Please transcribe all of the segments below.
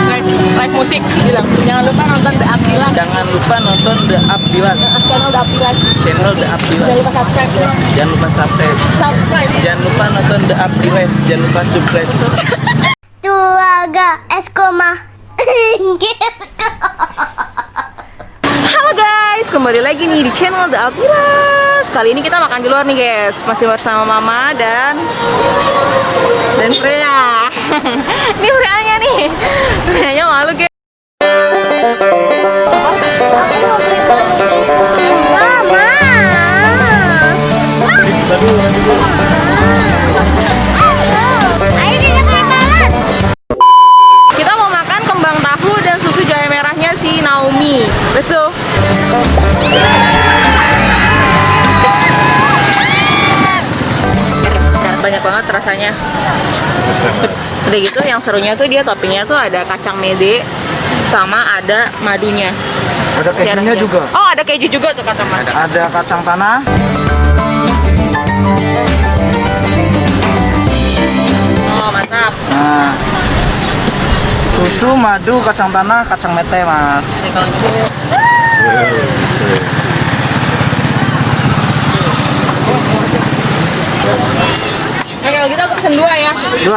Guys, live musik bilang. Jangan lupa nonton The Abdilas. Jangan lupa nonton The Abdilas. Channel The Abdilas. Channel The Abdilas. Jangan lupa subscribe ya. Jangan lupa subscribe. Jangan lupa nonton The Abdilas. Jangan lupa subscribe. Tuaga Eskoma. Halo guys, kembali lagi nih di channel The Abdilas. Kali ini kita makan di luar nih guys. Masih bersama Mama dan Freya. Ini Freya-nya nih. Freya-nya malu guys. Kita mau makan kembang tahu dan susu jahe merahnya si Naomi. Let's go. Banyak banget rasanya. Udah gitu yang serunya tuh dia toppingnya tuh ada kacang mede sama ada madunya. Ada kejunya juga. Oh, ada keju juga tuh kata Mas. Ada kacang tanah. Oh, mantap. Nah, susu, madu, kacang tanah, kacang mete, Mas. Nih, kalau gitu. Oke, kalau gitu aku pesen 2 ya. 2.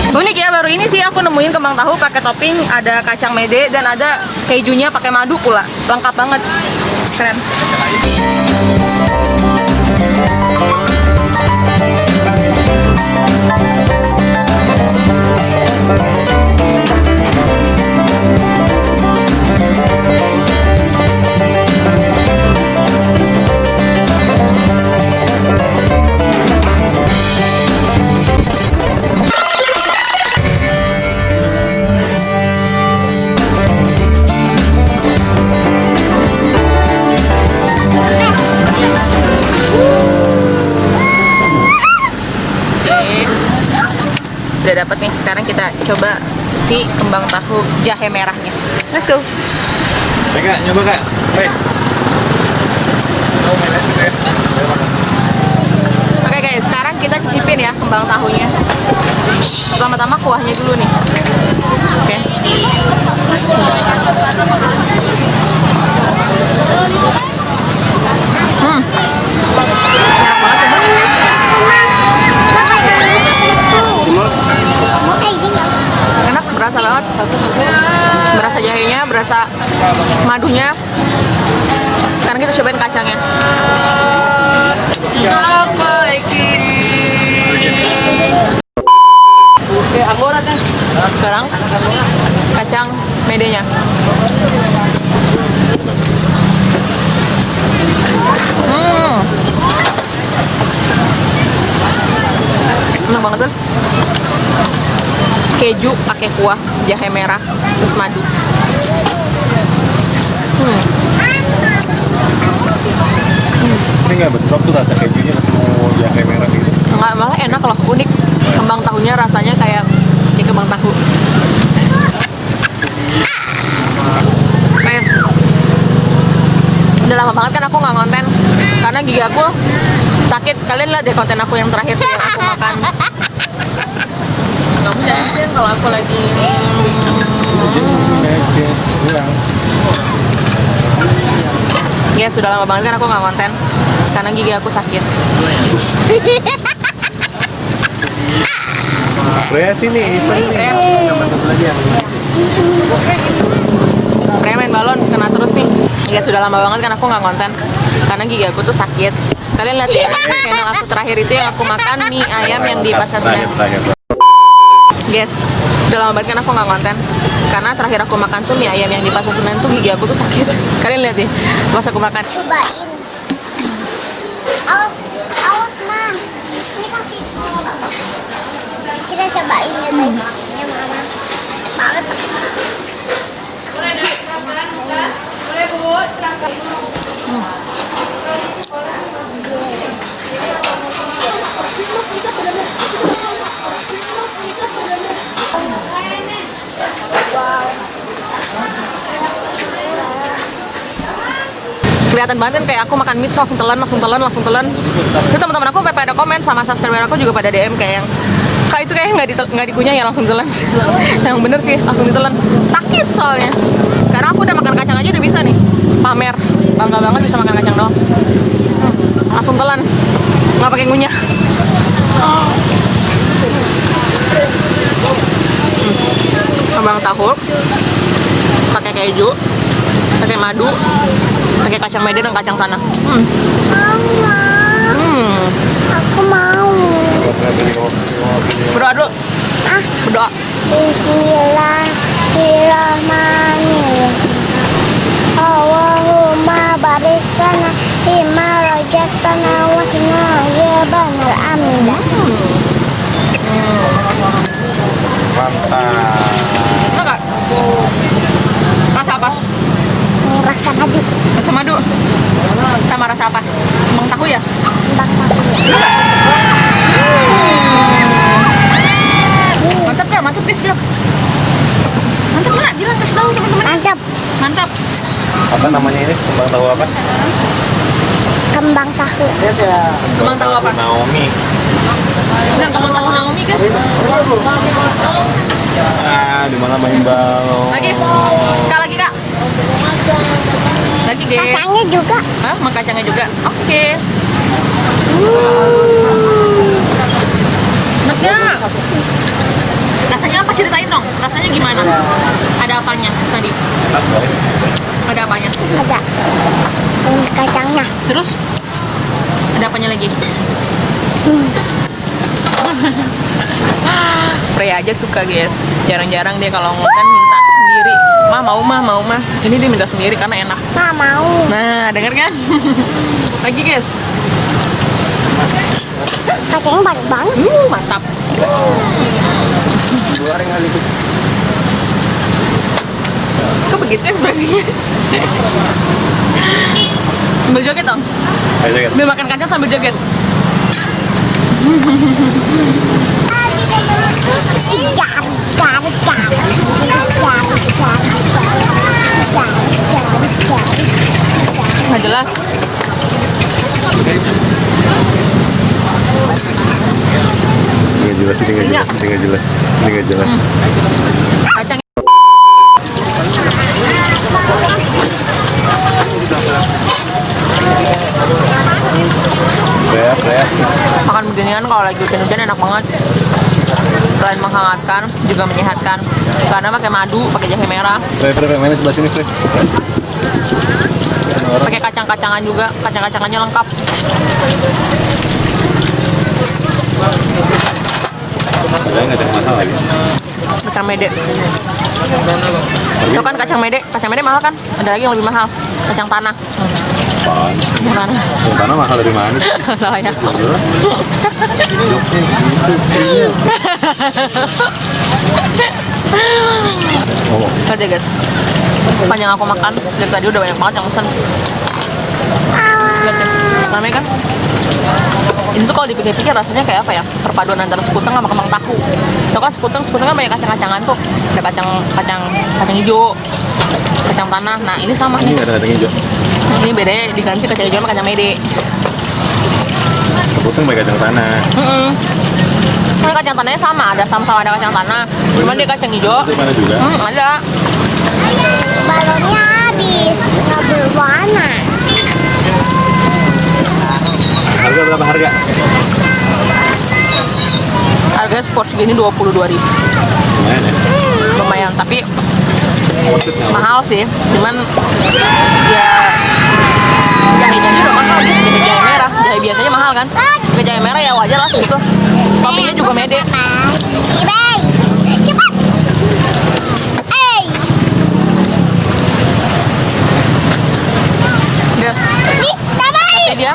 Unik ya, baru ini sih aku nemuin kembang tahu pakai topping ada kacang mede dan ada kejunya pakai madu pula. Lengkap banget. Keren. Udah dapet nih, sekarang kita coba si kembang tahu jahe merahnya. Let's go. Kak, nyoba Kak. Oke guys, sekarang kita cicipin ya kembang tahunya. Pertama-tama kuahnya dulu nih. Oke. Enak banget ya. Enak, berasa banget. Berasa jahenya, berasa madunya. Sekarang kita cobain kacangnya. Sekarang kacang medenya. Enak banget tuh. Keju pakai kuah jahe merah terus madu. Ini nggak bentrok tuh rasa kejunya ketemu jahe merah gitu. Enggak, malah enak loh, unik. Kembang tahunya rasanya kayak kembang tahu. Guys, udah lama banget kan aku nggak konten karena gigi aku sakit. Kalian lihat deh konten aku yang terakhir tuh yang aku makan. Kamu jangan kalau aku lagi ya sudah lama banget kan aku nggak konten karena gigi aku sakit. Freya sini, iseng nih. Freya main balon kena terus nih. Ya sudah lama banget kan aku nggak konten karena gigi aku tuh sakit. Kalian lihat ya channel aku terakhir itu yang aku makan mie ayam yang di pasar Senen. Guys, udah lama banget kan aku nggak konten karena terakhir aku makan tuh mie ayam yang di pasar Senen tuh gigi aku tuh sakit. Kalian lihat deh pas aku makan. Cobain. Awas, awas, Ma. Ini kan cobain ya guys. Ini mama banget. Kelihatan banget kan kayak aku makan mie terus langsung telan. Itu teman-teman aku pada komen sama subscriber aku juga pada DM kayak yang kak itu kayak nggak dikunyah ya langsung telan. Yang bener sih langsung ditelan. Sakit soalnya. Sekarang aku udah makan kacang aja udah bisa nih. Pamer bangga banget bisa makan kacang doang. Langsung telan nggak pakai ngunyah. Abang tahu pakai keju, pakai madu, pakai kacang mede dan kacang tanah. Mama, aku mau. Berdoa dulu. Ah, Berdoa. Bismillahirrahmanirrahim. Allahumma barik lana fima razaqtana wa qina adzabannar. Amin. Mantap. Enak nggak? Rasa apa? Rasa madu. Rasa madu. Sama rasa apa? Emang tahu ya? Bang madu. Mantap guys, bilang. Mantap nggak? Bilang kasih tahu teman-teman. Mantap. Mantap. Apa namanya ini? Kembang tahu apa? Kembang tahu. Kembang tahu apa? Naomi. Enggak, kembang tahu Naomi guys itu. Di mana main balon? Lagi. Kak lagi kak. Lagi guys. Kacangnya juga. Hah? Mau kacangnya juga? Oke. Enaknya. Rasanya apa? Ceritain dong. Rasanya gimana? Ada apanya tadi? Ada apanya? Ada. Ini kacangnya. Terus? Ada apanya lagi? Freya aja suka guys. Jarang-jarang dia kalau makan minta sendiri. Mau mah. Ini dia minta sendiri karena enak. Ma mau. Nah, denger kan? Lagi guys. Kacangnya banyak banget. Mantap. Kok begitu ekspresinya? Sambil joget dong. Ayo joget. Sambil makan kacang sambil joget. Sigar. Nggak jelas. Ini nggak jelas. Kacang. Freya. Makan beginian kalau lagi hujan-hujan enak banget. Selain menghangatkan, juga menyehatkan. Karena pakai madu, pakai jahe merah, Freya, mainnya sebelah sini, Freya. pakai kacang-kacangan juga. Kacang-kacangannya lengkap. Ada nggak ada yang mahal lagi? Kacang mede. Itu kan kacang mede mahal kan? Ada lagi yang lebih mahal. Kacang tanah. Apaan? Kacang tanah. Yang tanah mahal dari mana sih? Salah ya. Ngomong. Lihat ya guys. Sepanjang aku makan, dari tadi udah banyak banget yang pesan. Lihat ya. Ramai kan? Ini tuh kalau dipikir-pikir rasanya kayak apa ya? Perpaduan antara sekuteng sama kembang tahu. Itu kan sekuteng kan banyak kacang-kacangan tuh. Ada kacang hijau, kacang tanah. Nah, ini sama Ini nih. nggak ada kacang hijau. Ini beda diganti kacang hijau sama kacang mede. Sebutnya pakai kacang tanah. Kan kacang tanahnya sama ada kacang tanah. Cuman dia kacang hijau. Itu mana juga? Ada. Balonnya habis. Nggak berwarna. Harga berapa harga? Harganya seporsi gini 22.000. Lumayan ya. Lumayan, tapi Maksudnya apa? mahal sih. Cuman ya jahenya juga mahal guys. Jahe merah, jahe biasanya mahal kan. Ke jahe merah ya wajar lah segitu. Toppingnya juga mede. Ibay. Cepat. Guys, Ih, tambahin. tapi dia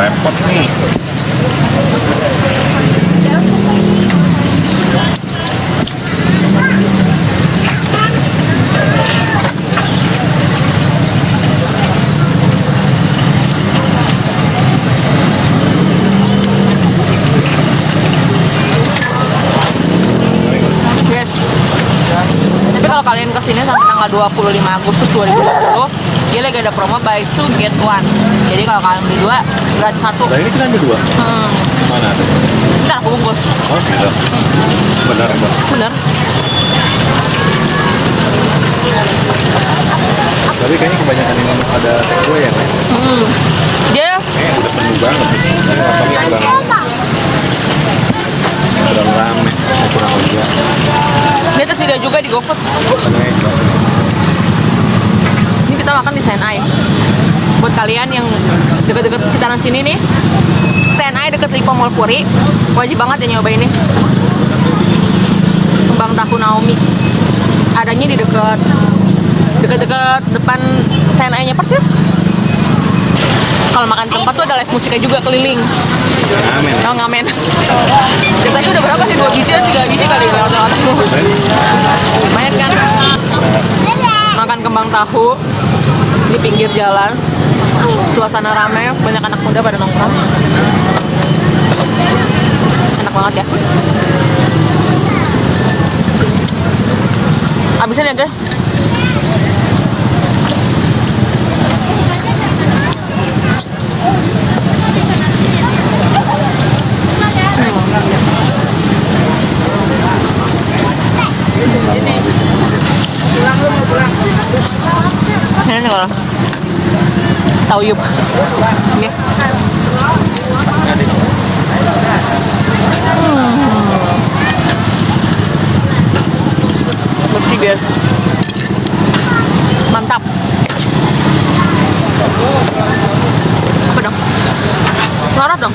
repot nih. Yes. Tapi kalau kalian kesini sampai tanggal 25 Agustus 2020, dia lagi ada promo buy 2 get 1. Jadi kalau kalian beli 2, gratis 1. Nah ini kita ambil 2. Mana ada? Ntar aku bungkus. Oh gitu. Benar Mbak. Bener. Tapi kayaknya kebanyakan yang ada takeaway ya, Nek? Dia Kayaknya udah penuh banget. Ini rasanya udah rame, kurang lebih. dia tersedia juga di GoFood. Makanya jelasin. Ini kita makan di Senai. Buat kalian yang deket-deket sekitaran sini nih, Senai deket Lipo Mall Puri, wajib banget ya nyoba ini. Kembang tahu Naomi. Adanya di deket-deket depan Senai-nya persis. Kalau makan tempat tuh ada live musiknya juga keliling. Amin. Oh, ngamen. Biasanya udah berapa sih? 2 biji, 3 biji kali lewat-lewat. Lumayan kan? Makan kembang tahu di pinggir jalan. Suasana ramai, banyak anak muda pada nongkrong. Enak banget ya. Habisin ya, guys. Ini nih kalau tahu yup. Ini. Bersih biar mantap. Apa dong? Sorot dong.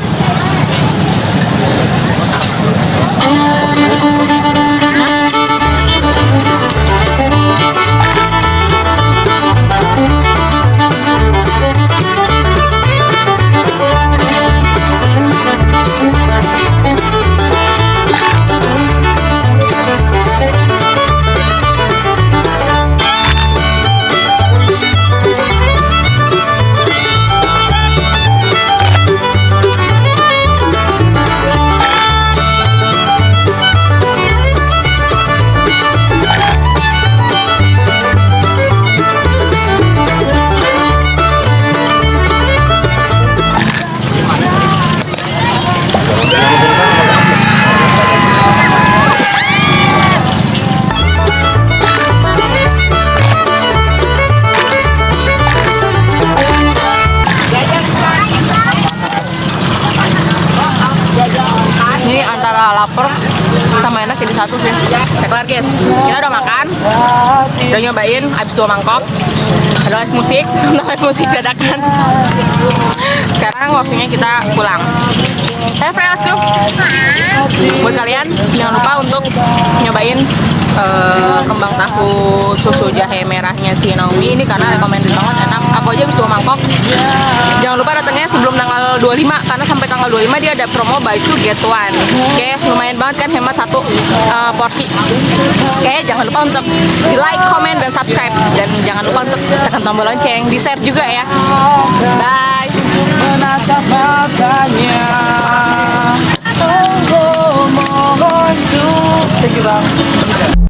Ini antara lapar sama enak jadi satu sih. Kelar guys, kita udah makan, udah nyobain, habis 2 mangkok. Ada live musik, nonton live musik dadakan. Sekarang waktunya kita pulang. Hey friends, buat kalian jangan lupa untuk nyobain kembang tahu susu jahe merahnya si Naomi ini karena recommended banget, enak. Aku aja habis 2 mangkok. Jangan lupa datangnya sebelum tanggal 25 karena sampai tanggal 25 dia ada promo buy 2 get 1. Oke, lumayan banget kan, hemat 1 porsi. Oke, jangan lupa untuk di like, comment, dan subscribe, dan jangan lupa untuk tekan tombol lonceng, di share juga ya. Bye. Menatap matanya. Oh, mohon. Thank you bang.